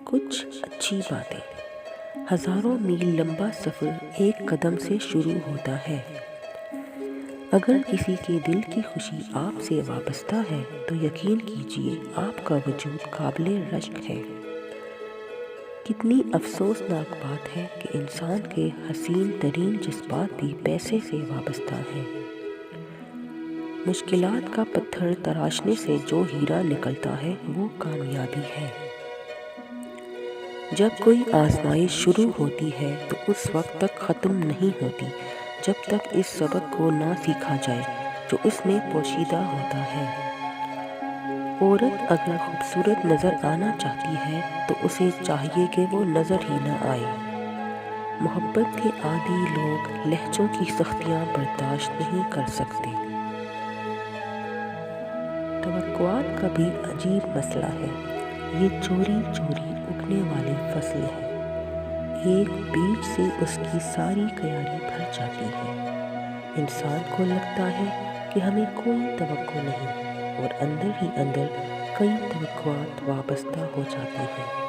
کچھ اچھی باتیں۔ ہزاروں میل لمبا سفر ایک قدم سے شروع ہوتا ہے۔ اگر کسی کے دل کی خوشی آپ سے وابستہ ہے تو یقین کیجیے آپ کا وجود قابل رشک ہے۔ کتنی افسوسناک بات ہے کہ انسان کے حسین ترین جذبات بھی پیسے سے وابستہ ہیں۔ مشکلات کا پتھر تراشنے سے جو ہیرا نکلتا ہے وہ کامیابی ہے۔ جب کوئی آزمائش شروع ہوتی ہے تو اس وقت تک ختم نہیں ہوتی جب تک اس سبق کو نہ سیکھا جائے جو اس میں پوشیدہ ہوتا ہے۔ عورت اگر خوبصورت نظر آنا چاہتی ہے تو اسے چاہیے کہ وہ نظر ہی نہ آئے۔ محبت کے عادی لوگ لہجوں کی سختیاں برداشت نہیں کر سکتے۔ توقعات کا بھی عجیب مسئلہ ہے۔ یہ چوری چوری اگنے والی فصل ہے۔ ایک بیج سے اس کی ساری کیاری بھر جاتی ہے۔ انسان کو لگتا ہے کہ ہمیں کوئی توقع نہیں اور اندر ہی اندر کئی توقعات وابستہ ہو جاتی ہیں۔